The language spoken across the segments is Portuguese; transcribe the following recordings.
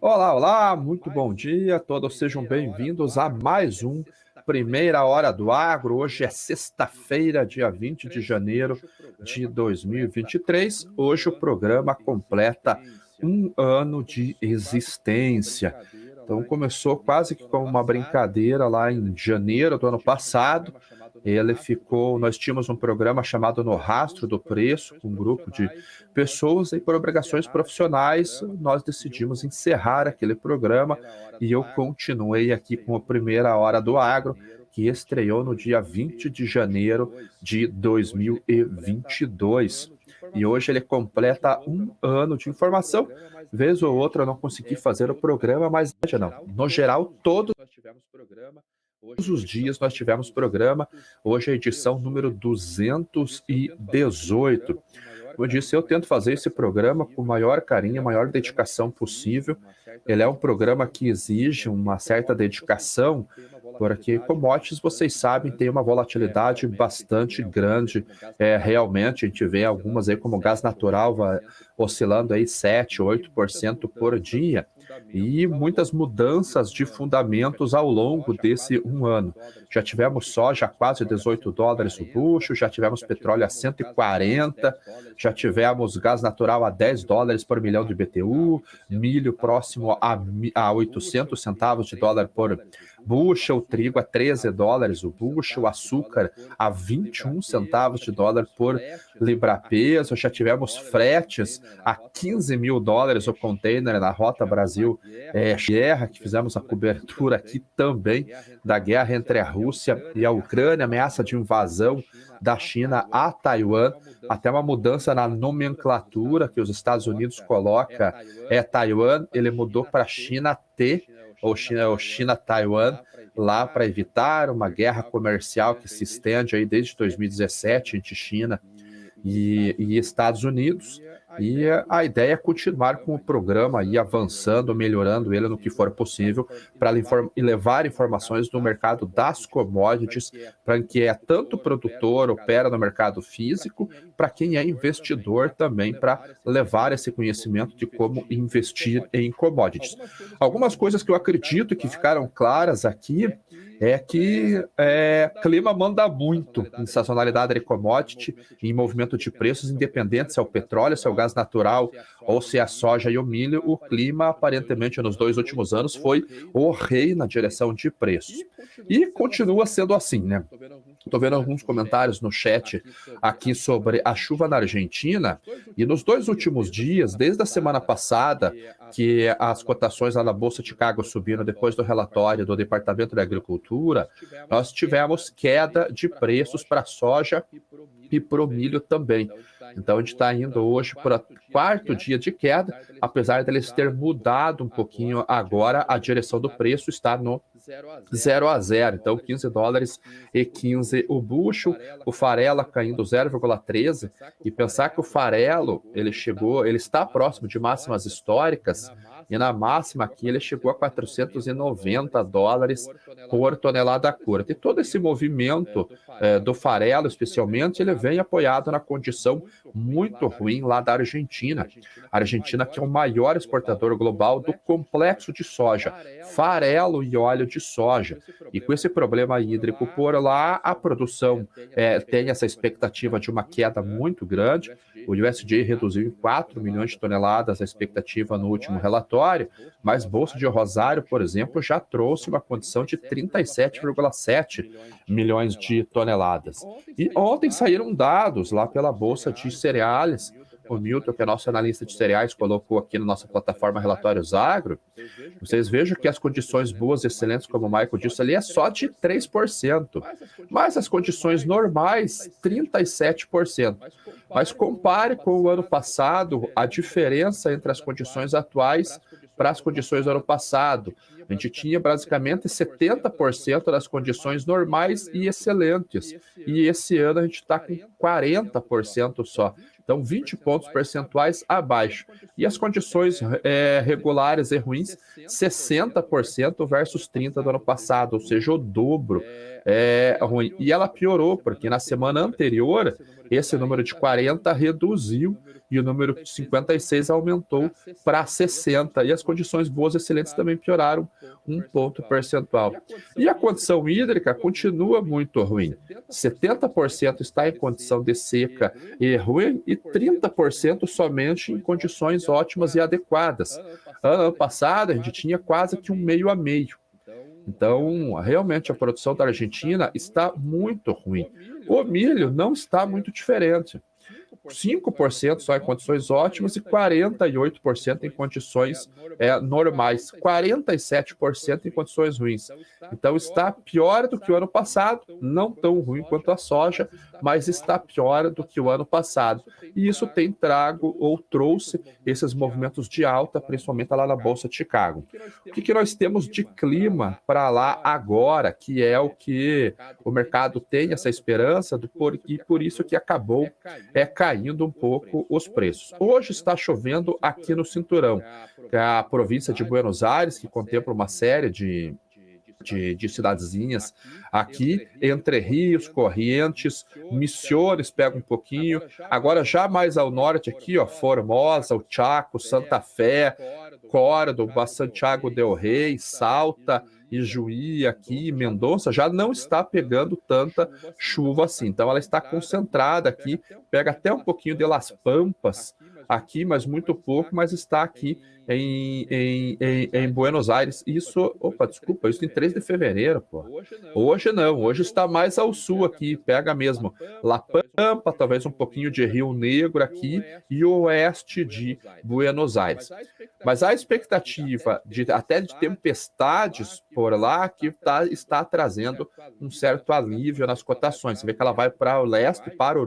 Olá, olá, muito bom dia, todos sejam bem-vindos a mais um Primeira Hora do Agro. Hoje é sexta-feira, dia 20 de janeiro de 2023. Hoje o programa completa um ano de existência. Então começou quase que como uma brincadeira lá em janeiro do ano passado. Nós tínhamos um programa chamado No Rastro do Preço, com um grupo de pessoas e por obrigações profissionais, nós decidimos encerrar aquele programa e eu continuei aqui com a Primeira Hora do Agro, que estreou no dia 20 de janeiro de 2022. E hoje ele completa um ano de informação. Vez ou outra eu não consegui fazer o programa, mas não. No geral, todos os dias nós tivemos programa. Hoje é a edição número 218. Como eu disse, eu tento fazer esse programa com o maior carinho, a maior dedicação possível. Ele é um programa que exige uma certa dedicação, porque commodities, vocês sabem, tem uma volatilidade bastante grande. Realmente, a gente vê algumas aí como gás natural oscilando aí 7, 8% por dia. E muitas mudanças de fundamentos ao longo desse um ano. Já tivemos soja a quase $18 o bushel, já tivemos petróleo a 140, já tivemos gás natural a $10 por milhão de BTU, milho próximo a 800 centavos de dólar por bushel, trigo a $13 o bushel, açúcar a 21 centavos de dólar por libra-peso, já tivemos fretes a $15 mil o container na Rota Brasil guerra, que fizemos a cobertura aqui também da guerra entre a Rússia e a Ucrânia, ameaça de invasão da China a Taiwan, até uma mudança na nomenclatura que os Estados Unidos coloca, Taiwan, ele mudou para China T, ou China-Taiwan, lá para evitar uma guerra comercial que se estende aí desde 2017 entre China e Estados Unidos. E a ideia é continuar com o programa e avançando, melhorando ele no que for possível para levar informações do mercado das commodities para quem é tanto produtor, opera no mercado físico, para quem é investidor também, para levar esse conhecimento de como investir em commodities. Algumas coisas que eu acredito que ficaram claras aqui é que clima manda muito em sazonalidade de commodity, em movimento de preços, independente se é o petróleo, se é o gás natural ou se é a soja e o milho. O clima, aparentemente, nos 2 últimos anos foi o rei na direção de preços. E continua sendo assim, né? Estou vendo alguns comentários no chat aqui sobre a chuva na Argentina, e nos 2 últimos dias, desde a semana passada, que as cotações lá na Bolsa de Chicago subiram depois do relatório do Departamento da Agricultura, nós tivemos queda de preços para a soja e para o milho também. Então a gente está indo hoje para o 4º dia de queda, apesar deles ter mudado um pouquinho agora, a direção do preço está no 0 a 0, então $15,15 o bushel, o farelo caindo 0,13, e pensar que o farelo ele está próximo de máximas históricas, e na máxima aqui ele chegou a $490 por tonelada curta. E todo esse movimento do farelo, especialmente, ele vem apoiado na condição muito ruim lá da Argentina. A Argentina, que é o maior exportador global do complexo de soja, farelo e óleo de soja. E com esse problema hídrico por lá, a produção tem essa expectativa de uma queda muito grande. O USDA reduziu em 4 milhões de toneladas a expectativa no último relatório, mas Bolsa de Rosário, por exemplo, já trouxe uma condição de 37,7 milhões de toneladas. E ontem saíram dados lá pela Bolsa de Cereais. O Milton, que é nosso analista de cereais, colocou aqui na nossa plataforma Relatórios Agro. Vocês vejam que as condições boas e excelentes, como o Michael disse ali, é só de 3%. Mas as condições normais, 37%. Mas compare com o ano passado, a diferença entre as condições atuais para as condições do ano passado. A gente tinha basicamente 70% das condições normais e excelentes. E esse ano a gente está com 40% só. Então, 20 pontos percentuais abaixo. E as condições regulares e ruins, 60% versus 30% do ano passado, ou seja, o dobro. Ruim. E ela piorou, porque na semana anterior, esse número de 40 reduziu e o número de 56 aumentou para 60, e as condições boas e excelentes também pioraram 1 ponto percentual. E a condição hídrica continua muito ruim. 70% está em condição de seca e ruim e 30% somente em condições ótimas e adequadas. Ano passado, a gente tinha quase que um meio a meio. Então, realmente, a produção da Argentina está muito ruim. O milho não está muito diferente. 5% só em condições ótimas e 48% em condições normais, 47% em condições ruins. Então está pior do que o ano passado, não tão ruim quanto a soja, mas está pior do que o ano passado. E isso tem trago ou trouxe esses movimentos de alta, principalmente lá na Bolsa de Chicago. O que nós temos de clima para lá agora, que é o que o mercado tem essa esperança, e por isso que acabou caindo um pouco os preços. Hoje está chovendo aqui no Cinturão, que é a província de Buenos Aires, que contempla uma série de cidadezinhas aqui, Entre Rios, Corrientes, Misiones pega um pouquinho, agora já mais ao norte aqui, ó, Formosa, o Chaco, Santa Fé, Córdoba, Santiago del Rey, Salta, Ijuí aqui, Mendonça, já não está pegando tanta chuva assim. Então ela está concentrada aqui, pega até um pouquinho de Las Pampas aqui, mas muito pouco, mas está aqui em Buenos Aires. Isso em 3 de fevereiro, pô. Hoje não, hoje está mais ao sul aqui, pega mesmo La Pampa, talvez um pouquinho de Rio Negro aqui e o oeste de Buenos Aires. Mas a expectativa até de tempestades por lá que está trazendo um certo alívio nas cotações. Você vê que ela vai para o leste, para o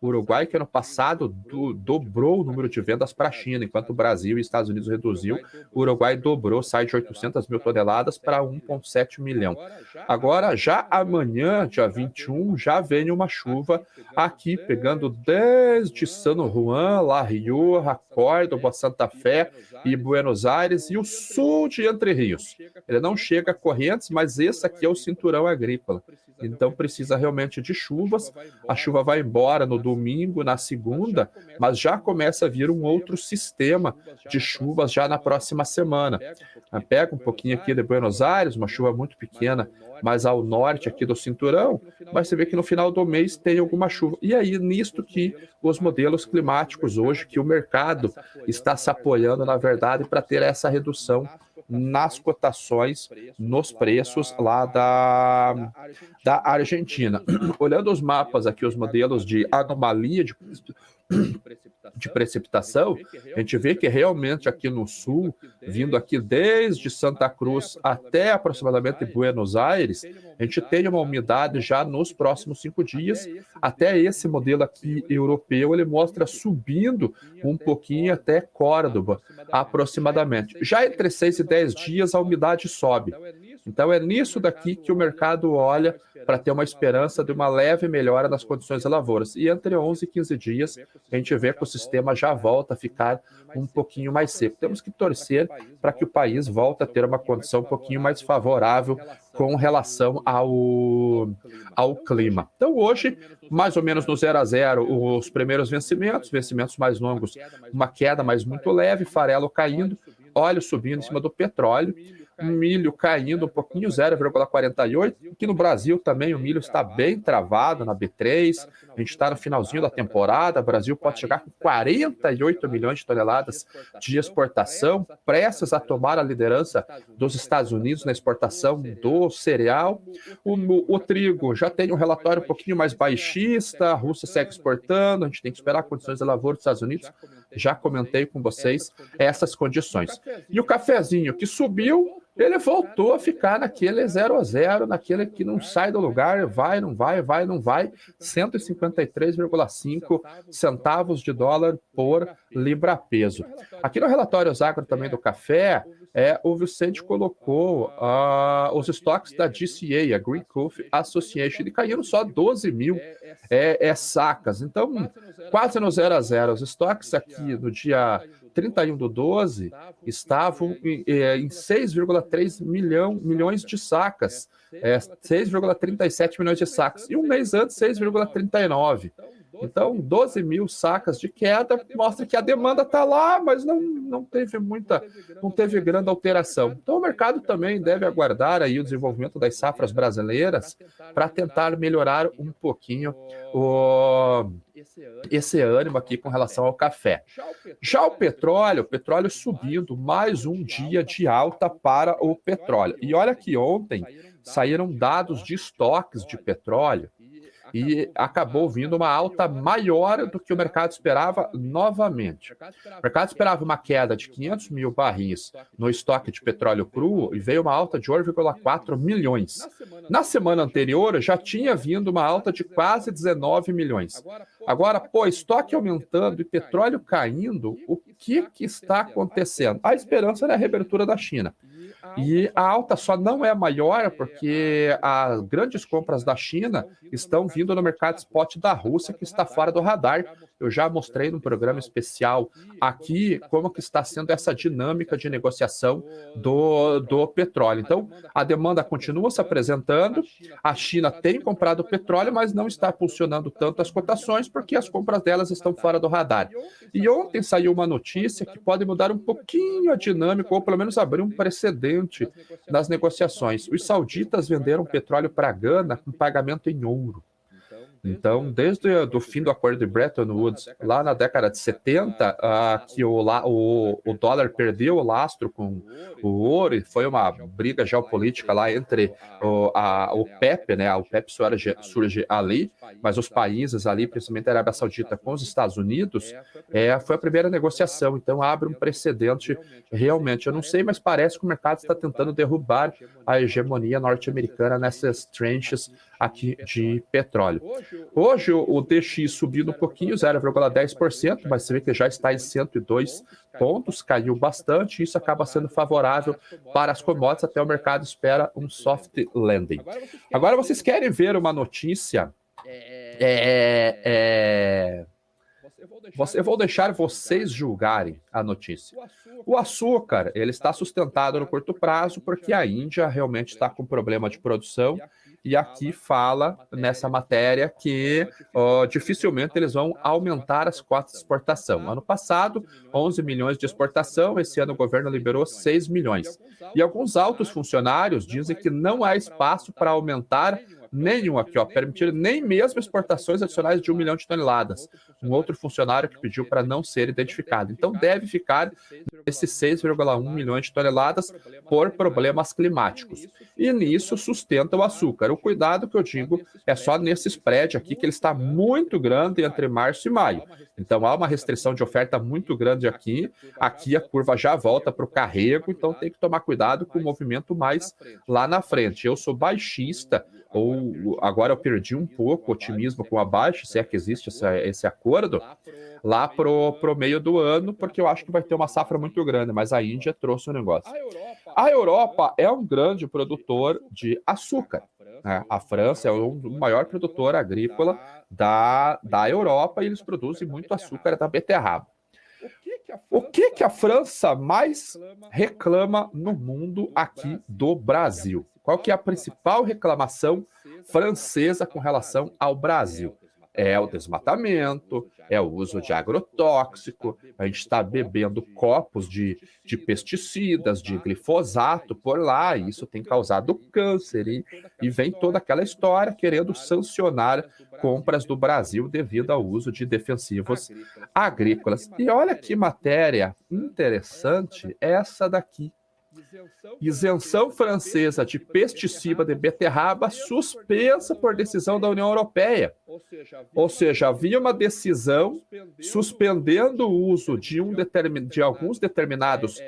Uruguai que ano passado dobrou o número de vendas para a China, enquanto o Brasil e Estados Unidos reduziu, o Uruguai dobrou, sai de 800 mil toneladas para 1,7 milhão. Agora, já amanhã, dia 21, já vem uma chuva aqui, pegando desde San Juan, La Rioja, Córdoba, Santa Fé e Buenos Aires e o sul de Entre Rios. Ele não chega a Corrientes, mas esse aqui é o cinturão agrícola. Então precisa realmente de chuvas. A chuva vai embora no domingo, na segunda, mas já começa a vir um outro sistema de chuvas já na próxima semana. Pega um pouquinho aqui de Buenos Aires, uma chuva muito pequena, mas ao norte aqui do cinturão, mas você vê que no final do mês tem alguma chuva. E aí, nisto que os modelos climáticos hoje, que o mercado está se apoiando, na verdade, para ter essa redução nas cotações, nos preços lá da Argentina. Olhando os mapas aqui, os modelos de anomalia de precipitação, a gente vê que realmente aqui no sul, vindo aqui desde Santa Cruz até aproximadamente Buenos Aires, a gente tem uma umidade já nos próximos 5 dias. Até esse modelo aqui europeu, ele mostra subindo um pouquinho até Córdoba, aproximadamente. Já entre 6 e 10 dias, a umidade sobe. Então é nisso daqui que o mercado olha para ter uma esperança de uma leve melhora nas condições de lavouras. E entre 11 e 15 dias, a gente vê que o sistema já volta a ficar um pouquinho mais seco. Temos que torcer para que o país volte a ter uma condição um pouquinho mais favorável com relação ao clima. Então hoje, mais ou menos no 0 a 0, os primeiros vencimentos mais longos, uma queda, mas muito leve, farelo caindo, óleo subindo em cima do petróleo, milho caindo um pouquinho, 0,48. Aqui no Brasil também o milho está bem travado na B3, a gente está no finalzinho da temporada, o Brasil pode chegar com 48 milhões de toneladas de exportação, prestes a tomar a liderança dos Estados Unidos na exportação do cereal. O trigo já tem um relatório um pouquinho mais baixista, a Rússia segue exportando, a gente tem que esperar condições de lavoura dos Estados Unidos, já comentei com vocês essas condições. E o cafezinho que subiu, ele voltou a ficar naquele 0 a 0, naquele que não sai do lugar, vai, não vai, 153,5 centavos de dólar por libra-peso. Aqui no relatório Agro também do café, o Vicente colocou os estoques da GCA, a Green Coffee Association, e caíram só 12 mil sacas. Então, quase no 0 a 0. Os estoques aqui no dia 31/12 estavam em 6,3 milhões de sacas, 6,37 milhões de sacas, e um mês antes 6,39. Então, 12 mil sacas de queda mostra que a demanda está lá, mas não teve grande alteração. Então, o mercado também deve aguardar aí o desenvolvimento das safras brasileiras para tentar melhorar um pouquinho esse ânimo aqui com relação ao café. Já o petróleo subindo mais um dia de alta para o petróleo. E olha que ontem saíram dados de estoques de petróleo e acabou vindo uma alta maior do que o mercado esperava novamente. O mercado esperava uma queda de 500 mil barris no estoque de petróleo cru e veio uma alta de 8,4 milhões. Na semana anterior já tinha vindo uma alta de quase 19 milhões. Agora, estoque aumentando e petróleo caindo, o que está acontecendo? A esperança era a reabertura da China. E a alta só não é maior porque as grandes compras da China estão vindo no mercado spot da Rússia, que está fora do radar. Eu já mostrei no programa especial aqui como que está sendo essa dinâmica de negociação do petróleo. Então, a demanda continua se apresentando, a China tem comprado petróleo, mas não está impulsionando tanto as cotações porque as compras delas estão fora do radar. E ontem saiu uma notícia que pode mudar um pouquinho a dinâmica, ou pelo menos abrir um precedente nas negociações. Os sauditas venderam petróleo para a Gana com pagamento em ouro. Então, desde o fim do acordo de Bretton Woods, lá na década de 70, que o dólar perdeu o lastro com o ouro, e foi uma briga geopolítica lá entre o PEP, né? O PEP surge ali, mas os países ali, principalmente a Arábia Saudita com os Estados Unidos, foi a primeira negociação. Então, abre um precedente realmente. Eu não sei, mas parece que o mercado está tentando derrubar a hegemonia norte-americana nessas tranches aqui de petróleo. Hoje o DXY subindo um pouquinho, 0,10%, mas você vê que já está em 102 pontos, caiu bastante, e isso acaba sendo favorável para as commodities, até o mercado espera um soft landing. Agora vocês querem ver uma notícia? Eu vou deixar vocês julgarem a notícia. O açúcar, ele está sustentado no curto prazo porque a Índia realmente está com problema de produção. E aqui fala nessa matéria que dificilmente eles vão aumentar as cotas de exportação. Ano passado, 11 milhões de exportação, esse ano o governo liberou 6 milhões. E alguns altos funcionários dizem que não há espaço para aumentar permitir nem mesmo exportações adicionais de 1 milhão de toneladas. Um outro funcionário que pediu para não ser identificado. Então deve ficar esses 6,1 milhões de toneladas por problemas climáticos. E nisso sustenta o açúcar. O cuidado que eu digo é só nesse spread aqui, que ele está muito grande entre março e maio. Então há uma restrição de oferta muito grande aqui. Aqui a curva já volta para o carrego, então tem que tomar cuidado com o movimento mais lá na frente. Eu sou baixista, ou agora eu perdi um pouco o otimismo com a baixa, se é que existe esse acordo, lá pro meio do ano, porque eu acho que vai ter uma safra muito grande, mas a Índia trouxe o negócio. A Europa é um grande produtor de açúcar, né? A França é o maior produtor agrícola da Europa e eles produzem muito açúcar da beterraba. O que a França mais reclama no mundo aqui do Brasil? Qual que é a principal reclamação francesa com relação ao Brasil? É o desmatamento, é o uso de agrotóxico, a gente está bebendo copos de pesticidas, de glifosato por lá, e isso tem causado câncer, e vem toda aquela história querendo sancionar compras do Brasil devido ao uso de defensivos agrícolas. E olha que matéria interessante essa daqui. Isenção francesa de pesticida de beterraba suspensa por decisão da União Europeia. Ou seja, havia uma decisão suspendendo o uso de alguns determinados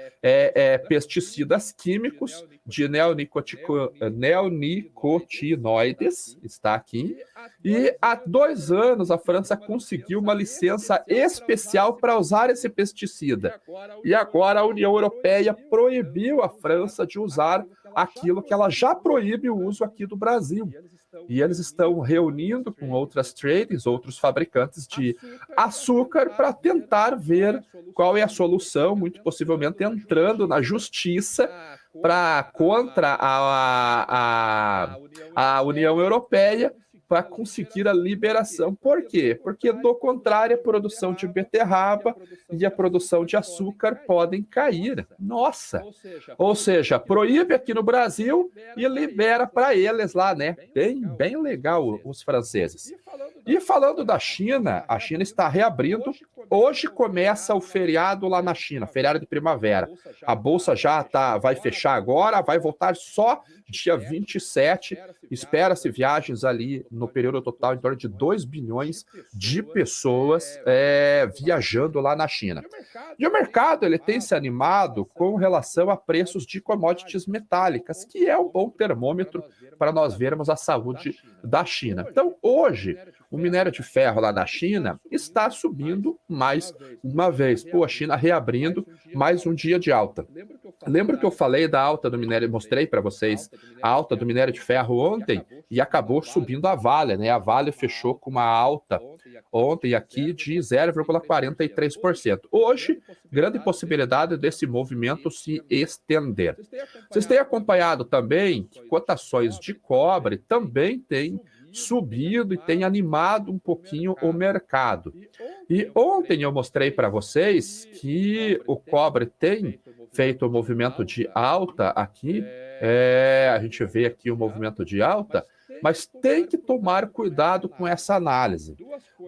pesticidas químicos, de neonicotinoides, está aqui, e há 2 anos a França conseguiu uma licença especial para usar esse pesticida. E agora a União Europeia proibiu a França de usar aquilo que ela já proíbe o uso aqui do Brasil. E eles estão reunindo com outras traders, outros fabricantes de açúcar, para tentar ver qual é a solução, muito possivelmente entrando na justiça contra a União Europeia, para conseguir a liberação. Por quê? Porque, do contrário, a produção de beterraba e a produção de açúcar podem cair. Nossa! Ou seja, proíbe aqui no Brasil e libera para eles lá, né? Bem legal os franceses. E falando da China, a China está reabrindo. Hoje começa o feriado lá na China, feriado de primavera. A bolsa já vai fechar agora, vai voltar só dia 27. Espera-se viagens ali no período total em torno de 2 bilhões de pessoas viajando lá na China. E o mercado ele tem se animado com relação a preços de commodities metálicas, que é um bom termômetro para nós vermos a saúde da China. Então, hoje, o minério de ferro lá da China está subindo mais uma vez. Pô, a China reabrindo mais um dia de alta. Lembra que eu falei da alta do minério, mostrei para vocês a alta do minério de ferro ontem e acabou subindo a Vale, né? A Vale fechou com uma alta ontem aqui de 0,43%. Hoje, grande possibilidade desse movimento se estender. Vocês têm acompanhado também que cotações de cobre também têm subido e tem animado um pouquinho o mercado. E ontem eu mostrei para vocês que o cobre tem feito um movimento de alta aqui. A gente vê aqui o movimento de alta, mas tem que tomar cuidado com essa análise.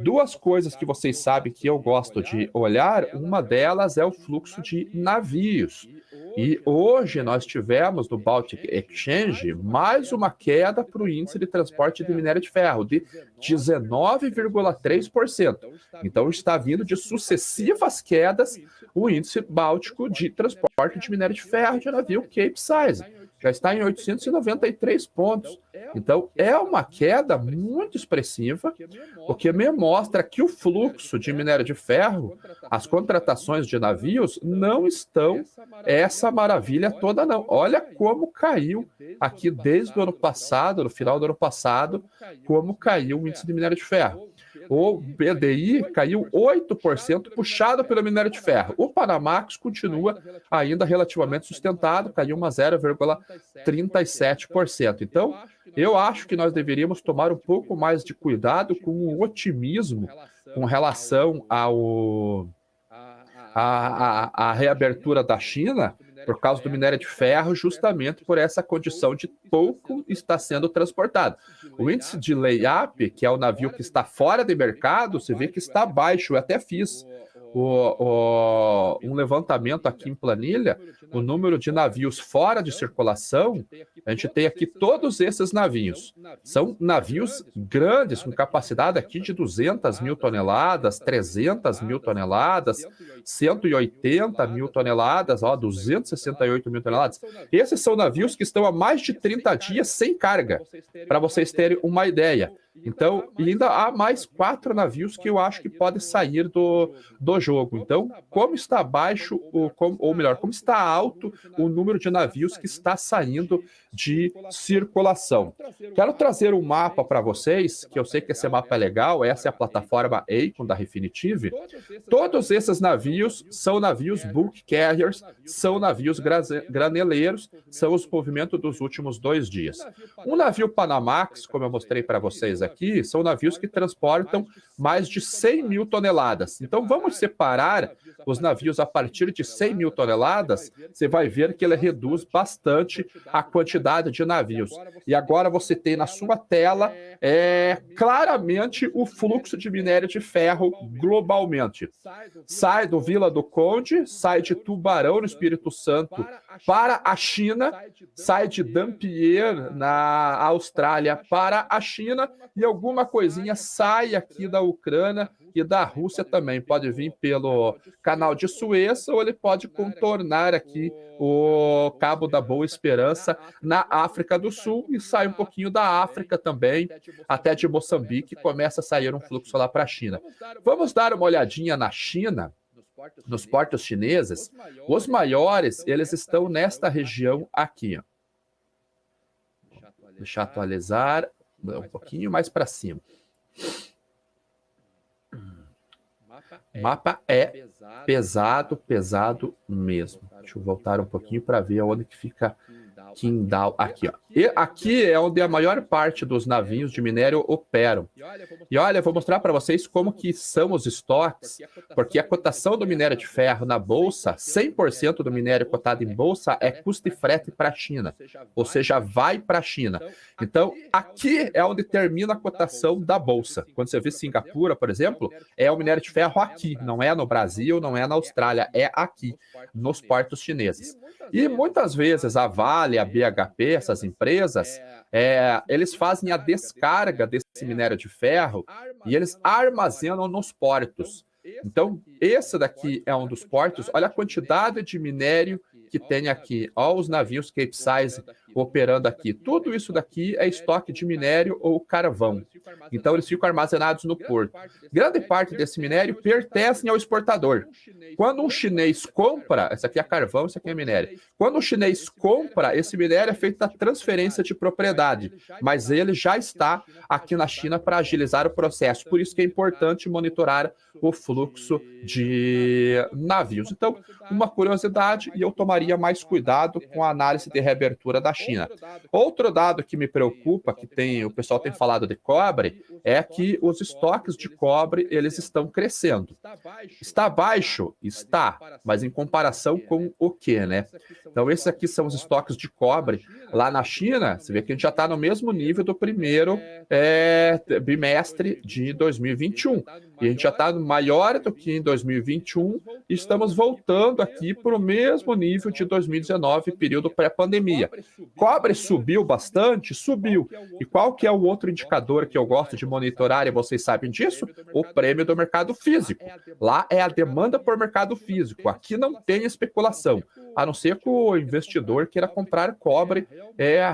Duas coisas que vocês sabem que eu gosto de olhar, uma delas é o fluxo de navios. E hoje nós tivemos no Baltic Exchange mais uma queda para o índice de transporte de minério de ferro, de 19,3%. Então está vindo de sucessivas quedas o índice báltico de transporte de minério de ferro de navio Capesize. Já está em 893 pontos. Então, é uma queda muito expressiva, o que me mostra que o fluxo de minério de ferro, as contratações de navios, não estão essa maravilha toda, não. Olha como caiu aqui desde o ano passado, no final do ano passado, como caiu o índice de minério de ferro. O BDI caiu 8%, puxado pelo minério de ferro. O Panamax continua ainda relativamente sustentado, caiu uma 0,37%. Então, eu acho que nós deveríamos tomar um pouco mais de cuidado com o otimismo com relação à reabertura da China, por causa do minério de ferro, justamente por essa condição de pouco está sendo transportado. O índice de lay-up, que é o navio que está fora de mercado, você vê que está baixo. Eu até fiz um levantamento aqui em planilha, o número de navios fora de circulação, a gente tem aqui todos esses navios. São navios grandes, com capacidade aqui de 200 mil toneladas, 300 mil toneladas, 180 mil toneladas, 268 mil toneladas. Esses são navios que estão há mais de 30 dias sem carga, para vocês terem uma ideia. Então, ainda há mais 4 navios que eu acho que podem sair do jogo. Então, como está baixo, ou melhor, como está alto o número de navios que está saindo de circulação. Quero trazer um mapa para vocês, que eu sei que esse mapa é legal, essa é a plataforma Aecon da Refinitiv. Todos esses navios são navios bulk carriers, são navios graneleiros, são os movimentos dos últimos 2 dias. Um navio Panamax, como eu mostrei para vocês aqui, são navios que transportam mais de 100 mil toneladas. Então, vamos separar os navios a partir de 100 mil toneladas, você vai ver que ele reduz bastante a quantidade de navios. E agora você tem na sua tela claramente o fluxo de minério de ferro globalmente. Sai do Vila do Conde, sai de Tubarão, no Espírito Santo, para a China, sai de Dampier, na Austrália, para a China, e alguma coisinha sai aqui da Ucrânia e da Rússia também. Pode vir pelo canal de Suez ou ele pode contornar aqui o Cabo da Boa Esperança na África do Sul e sai um pouquinho da África também, até de Moçambique, começa a sair um fluxo lá para a China. Vamos dar uma olhadinha na China, nos portos chineses. Os maiores, eles estão nesta região aqui. Ó. Deixa eu atualizar um pouquinho mais para cima. O mapa é pesado mesmo. Deixa eu voltar um pouquinho para ver onde que fica Qingdao, aqui, ó. E aqui é onde a maior parte dos navios de minério operam. E olha, eu vou mostrar para vocês como que são os estoques, porque a cotação do minério de ferro na bolsa, 100% do minério cotado em bolsa é custo e frete para a China, ou seja, vai para a China. Então, aqui é onde termina a cotação da bolsa. Quando você vê Singapura, por exemplo, é o minério de ferro aqui, não é no Brasil, não é na Austrália, é aqui, nos portos chineses. E muitas vezes a Vale, a BHP, essas empresas, eles fazem a descarga desse minério de ferro e eles armazenam nos portos. Então, esse daqui é um dos portos. Olha a quantidade de minério que tem aqui. Olha os navios Capesize operando aqui. Tudo isso daqui é estoque de minério ou carvão. Então, eles ficam armazenados no porto. Grande parte desse minério pertence ao exportador. Quando um chinês compra, esse aqui é carvão, esse aqui é minério. Quando um chinês compra, esse minério é feita a transferência de propriedade, mas ele já está aqui na China para agilizar o processo. Por isso que é importante monitorar o fluxo de navios. Então, uma curiosidade, e eu tomaria mais cuidado com a análise de reabertura da China. Outro dado que me preocupa, que o pessoal tem falado de cobre, é que os estoques de cobre, eles estão crescendo. Está baixo? Está, mas em comparação com o quê, né? Então, esses aqui são os estoques de cobre. Lá na China, você vê que a gente já está no mesmo nível do primeiro bimestre de 2021. E a gente já está maior do que em 2021 e estamos voltando aqui para o mesmo nível de 2019, período pré-pandemia. Cobre subiu bastante? Subiu. E qual que é o outro indicador que eu gosto de monitorar, e vocês sabem disso? O prêmio do mercado físico. Lá é a demanda por mercado físico. Aqui não tem especulação, a não ser que o investidor queira comprar cobre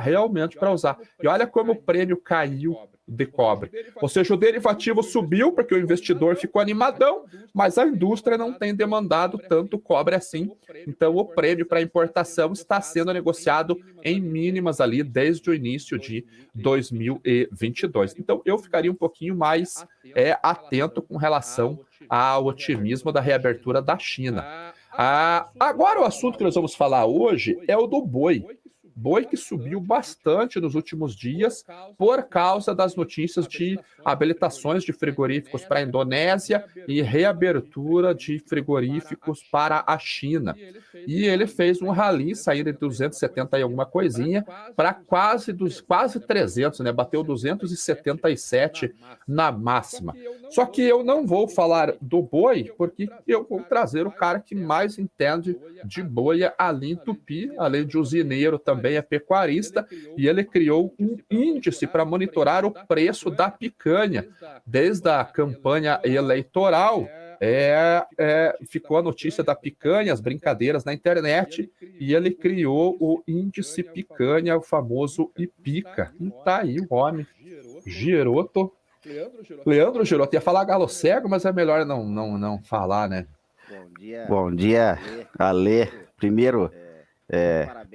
realmente para usar. E olha como o prêmio caiu de cobre. Ou seja, o derivativo subiu porque o investidor ficou animadão, mas a indústria não tem demandado tanto cobre assim. Então, o prêmio para importação está sendo negociado em mínimas ali desde o início de 2022. Então, eu ficaria um pouquinho mais atento com relação ao otimismo da reabertura da China. Agora, o assunto que nós vamos falar hoje é o do boi. Boi que subiu bastante nos últimos dias por causa das notícias de habilitações de frigoríficos para a Indonésia e reabertura de frigoríficos para a China. E ele fez um rally, saindo de 270 e alguma coisinha para quase 300, né? Bateu 277 na máxima. Só que eu não vou falar do boi, porque eu vou trazer o cara que mais entende de boi ali em Tupi, além de usineiro também é pecuarista, e ele criou um índice para monitorar o preço da picanha. Desde a campanha eleitoral, ficou a notícia da picanha, as brincadeiras na internet, e ele criou o índice picanha, o famoso IPICA. E tá aí o homem, Giroto. Leandro Giroto, ia falar galo cego, mas é melhor não falar, né? Bom dia, Ale. Primeiro,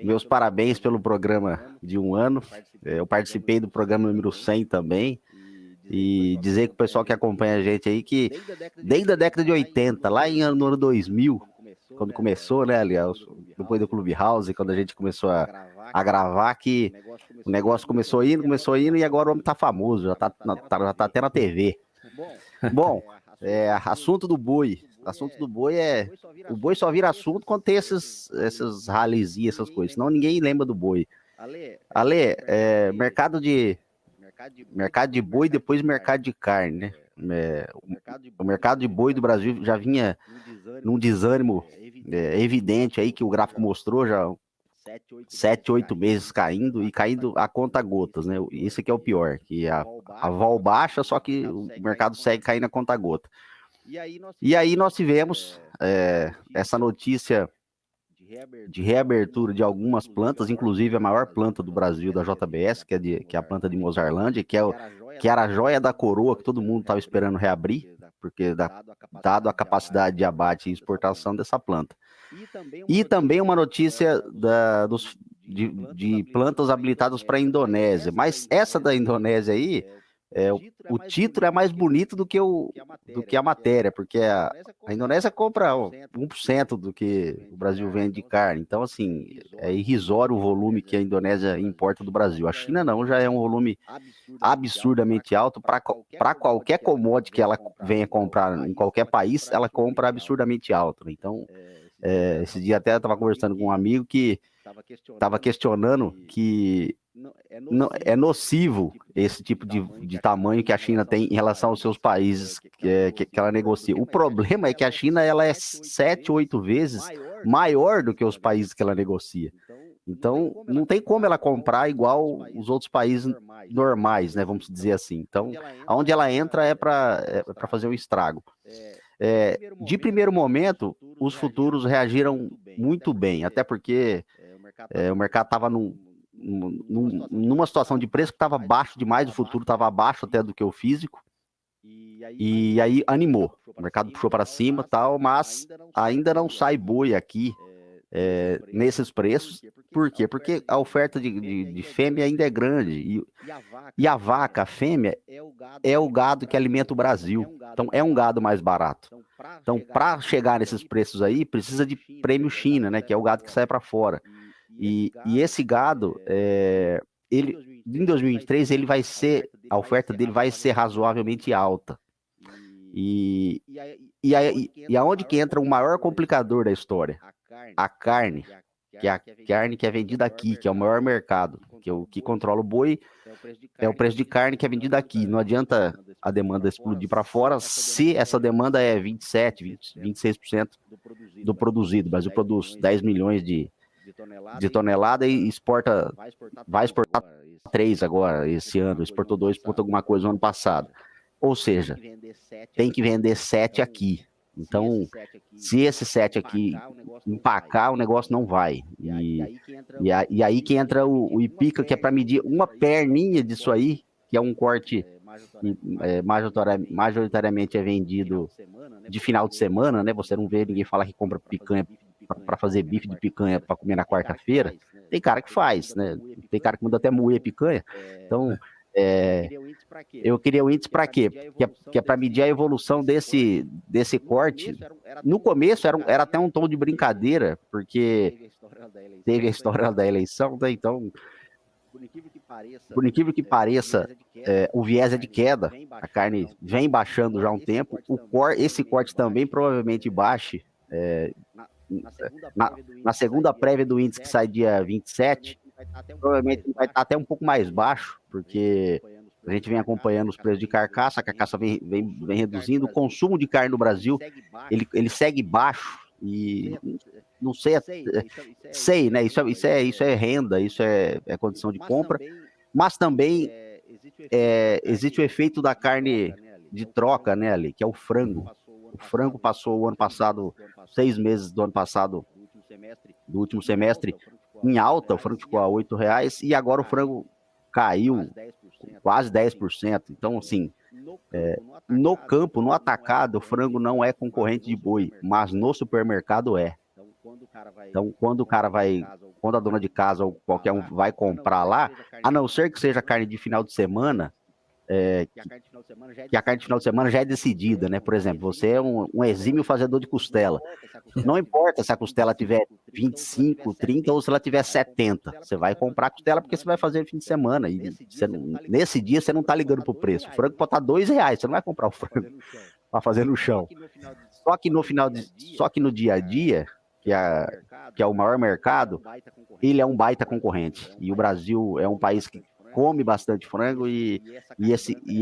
meus parabéns pelo programa de 1 ano. Eu participei do programa número 100 também. E dizer que o pessoal que acompanha a gente aí, que desde a década de 80, lá no ano 2000, quando começou, né, aliás, depois do Clubhouse, quando a gente começou a gravar, que o negócio começou indo, e agora o homem tá famoso, já tá até na TV. Bom, assunto do boi. Assunto do boi o boi só vira assunto quando tem esses rallies e essas coisas, senão ninguém lembra do boi. Ale, mercado de boi, depois mercado de carne, né? O mercado de boi do Brasil já vinha num desânimo evidente aí, que o gráfico mostrou, já 7, 8 meses caindo a conta gotas, né? Isso aqui é o pior, que a vol baixa, só que o mercado segue caindo a conta gota. E aí nós tivemos essa notícia de reabertura de algumas plantas, inclusive a maior planta do Brasil, da JBS, que é a planta de Mozarlândia, que era a joia da coroa, que todo mundo estava esperando reabrir, porque dado a capacidade de abate e exportação dessa planta. E também uma notícia de plantas habilitadas para a Indonésia, mas essa da Indonésia aí o título é mais bonito do que a matéria, porque a Indonésia compra 1% do que o Brasil vende de carne. Então, assim, é irrisório o volume que a Indonésia importa do Brasil. A China não, já é um volume absurdamente alto. Para qualquer commodity que ela venha comprar em qualquer país, ela compra absurdamente alto. Então, esse dia até eu estava conversando com um amigo que estava questionando que é nocivo esse tipo de tamanho que a China tem em relação aos seus países que ela negocia. O problema é que a China ela é 7, 8 vezes maior do que os países que ela negocia. Então, não tem como ela comprar igual os outros países normais, né? Vamos dizer assim. Então, aonde ela entra é para fazer um estrago. De primeiro momento, os futuros reagiram muito bem, até porque o mercado estava numa situação de preço que estava baixo demais, o futuro estava abaixo até do que o físico, e aí animou. O mercado puxou para cima tal, mas ainda não sai boi aqui nesses preços. Por quê? Porque a oferta de fêmea ainda é grande, e a vaca, a fêmea, é o gado que alimenta o Brasil. Então, é um gado mais barato. Então, para chegar nesses preços aí, precisa de prêmio China, né? Que é o gado que sai para fora. E esse gado, ele, em 2023, a oferta dele vai ser razoavelmente alta. E aonde que entra o maior complicador da história? A carne, que é a carne que é vendida aqui, que é o maior mercado, que o que controla o boi é o preço de carne que é vendido aqui. Não adianta a demanda explodir para fora se essa demanda é 27, 26% do produzido. O Brasil produz 10 milhões de tonelada e vai exportar 3 agora, esse ano. Exportou 2 ponto alguma coisa no ano passado. Ou seja, tem que vender 7 aqui. Então, se esse 7 aqui empacar, o negócio não vai. E aí que entra o IPICA, que é para medir uma perninha disso aí, que é um corte que majoritariamente é vendido de final de semana, né? Você não vê ninguém falar que compra picanha para fazer bife de picanha para comer na quarta-feira. Tem cara que faz, né? Tem cara que manda até moer picanha. Então, eu queria o índice para quê? Que é para medir a evolução desse corte. No começo era até um tom de brincadeira, porque teve a história da eleição, né? Então, por incrível que pareça, o viés é de queda. A carne vem baixando já há um tempo. Esse corte também provavelmente baixe na segunda prévia do índice, que sai dia 27, provavelmente vai estar até um pouco mais baixo, porque a gente vem acompanhando os preços de carcaça, a carcaça vem reduzindo. O consumo de carne no Brasil, ele segue baixo, e não sei, né? Isso é renda, isso é condição de compra, mas também existe o efeito da carne de troca, né, ali, que é o frango. O frango passou o ano passado, 6 meses do ano passado, do último semestre, em alta. O frango ficou a R$8, e agora o frango caiu quase 10%. Então, assim, no campo, no atacado, o frango não é concorrente de boi, mas no supermercado é. Então, quando a dona de casa ou qualquer um vai comprar lá, a não ser que seja carne de final de semana, que a carne de final de semana já é decidida, né? Por exemplo, você é um exímio fazedor de costela. Não importa se a costela tiver 25, 30 ou se ela tiver 70. Você vai comprar a costela porque você vai fazer no fim de semana. E nesse dia você não está ligando para o preço. O frango pode estar R$2. Você não vai comprar o frango para fazer no chão. Só que no dia a dia, que é o maior mercado, ele é um baita concorrente. E o Brasil é um país que come bastante frango, e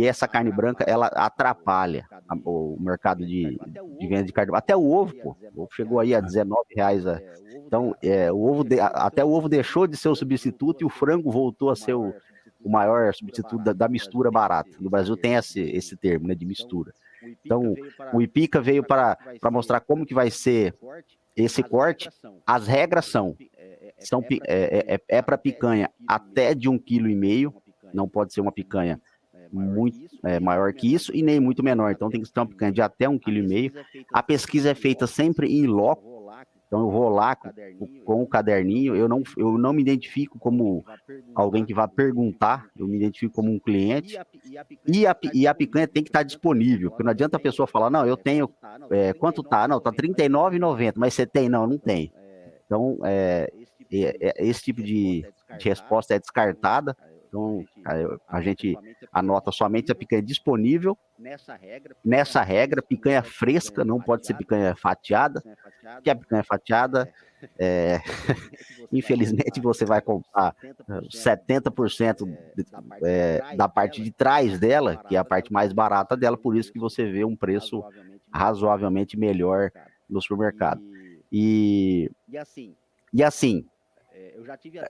essa carne branca, ela atrapalha o mercado de venda de carne. Até o ovo, pô. O ovo chegou aí a R$19. Então, até o ovo deixou de ser o substituto, e o frango voltou a ser o maior substituto da mistura barata. No Brasil tem esse termo, né, de mistura. Então, o IPICA veio para mostrar como que vai ser esse corte. As regras são para picanha até de 1,5 kg, não pode ser uma picanha muito maior que isso e nem muito menor. Então tem que ser uma picanha de até 1,5 kg. A pesquisa é feita sempre em loco. Então eu vou lá com o caderninho. Eu não me identifico como alguém que vai perguntar, eu me identifico como um cliente, e a picanha tem que estar disponível, porque não adianta a pessoa falar, não, eu tenho, quanto tá? Não, tá R$39,90, mas você tem? Não, não tem. Então, esse tipo de resposta é descartada. Então, a gente anota somente a picanha disponível. Nessa regra, picanha fresca, não pode ser picanha fatiada, porque a picanha fatiada, infelizmente, você vai comprar 70% da parte de trás dela, que é a parte mais barata dela, por isso que você vê um preço razoavelmente melhor no supermercado. E assim,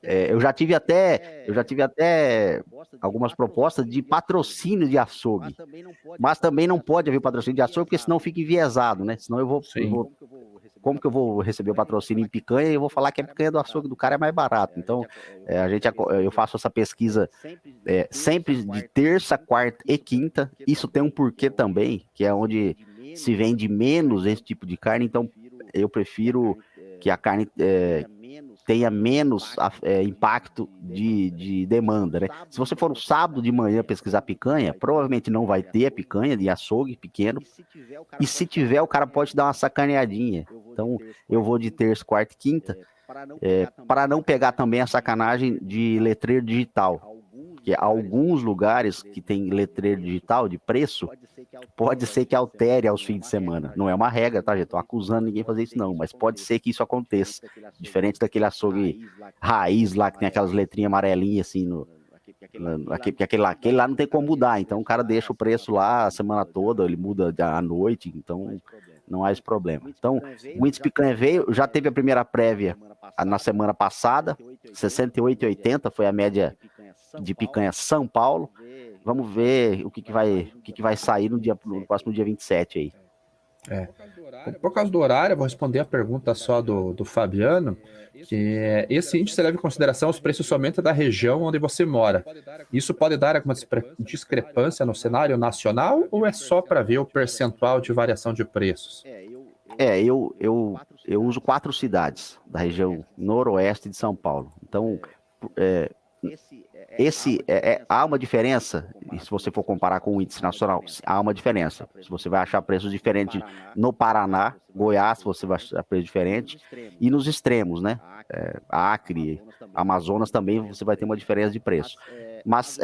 eu já tive até algumas propostas de patrocínio de açougue, mas também não pode haver patrocínio de açougue, porque senão fica enviesado, né? Senão como que eu vou receber o patrocínio em picanha e eu vou falar que a picanha do açougue do cara é mais barato? Então, eu faço essa pesquisa sempre de terça, quarta e quinta. Isso tem um porquê também, que é onde se vende menos esse tipo de carne, então eu prefiro que a carne tenha menos impacto de demanda, né? Se você for no sábado de manhã pesquisar picanha, provavelmente não vai ter a picanha de açougue pequeno, e se tiver, o cara pode dar uma sacaneadinha. Então, eu vou de terça, quarta e quinta, para não pegar também a sacanagem de letreiro digital, que alguns lugares que tem letreiro digital de preço, pode ser que altere aos fins de semana. Não é uma regra, tá, gente? Tô acusando ninguém de fazer isso, não, mas pode ser que isso aconteça. Diferente daquele açougue raiz lá, que tem aquelas letrinhas amarelinhas assim, porque aquele lá não tem como mudar, então o cara deixa o preço lá a semana toda, ele muda à noite, então não há esse problema. Então, o índice picanha veio, já teve a primeira prévia na semana passada, 68,80 foi a média de picanha São Paulo. Vamos ver o que vai sair no próximo dia 27 aí. Por causa do horário, eu vou responder a pergunta só do Fabiano, que esse índice leva em consideração os preços somente da região onde você mora. Isso pode dar alguma discrepância no cenário nacional ou é só para ver o percentual de variação de preços? Eu uso 4 cidades da região noroeste de São Paulo. Então, há uma diferença, e se você for comparar com o índice nacional, há uma diferença. Se você vai achar preços diferentes no Paraná, Goiás, você vai achar preço diferente, e nos extremos, né? Acre, Amazonas também você vai ter uma diferença de preço. Mas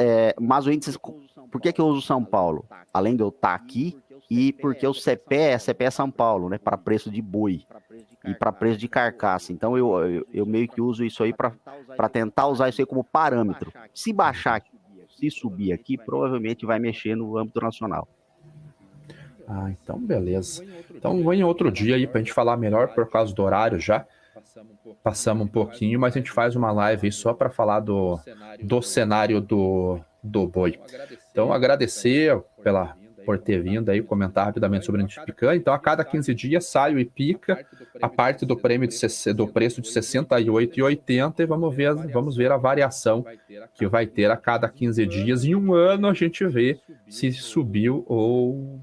o índice, por que eu uso São Paulo? Além de eu estar aqui, e porque o CPE é São Paulo, né? Para preço de boi e para preço de carcaça. Então eu meio que uso isso aí para tentar usar isso aí como parâmetro. Se baixar, se subir aqui, provavelmente vai mexer no âmbito nacional. Então beleza. Então vem outro dia aí para a gente falar melhor por causa do horário já. Passamos um pouquinho, mas a gente faz uma live aí só para falar do cenário do boi. Então agradecer por ter vindo aí comentar rapidamente sobre a índice picanha. Então, a cada 15 dias sai o IPICA, a parte do prêmio do preço de R$ 68,80 e vamos ver a variação que vai ter a cada 15 dias. Em um ano, a gente vê se subiu ou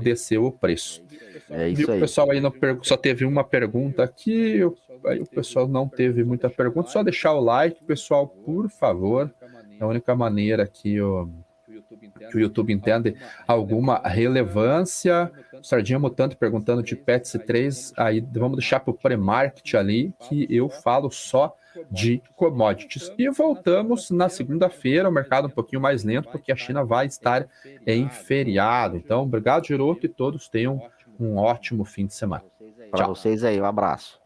desceu o preço. É isso aí. O pessoal aí só teve uma pergunta aqui, aí o pessoal não teve muita pergunta. Só deixar o like, pessoal, por favor. É a única maneira que o YouTube entende alguma relevância. Sardinha Mutante perguntando de Petsy 3, aí vamos deixar para o pre-market ali, que eu falo só de commodities. E voltamos na segunda-feira, o mercado um pouquinho mais lento, porque a China vai estar em feriado. Então, obrigado, Giroto, e todos tenham um ótimo fim de semana. Para vocês aí, um abraço.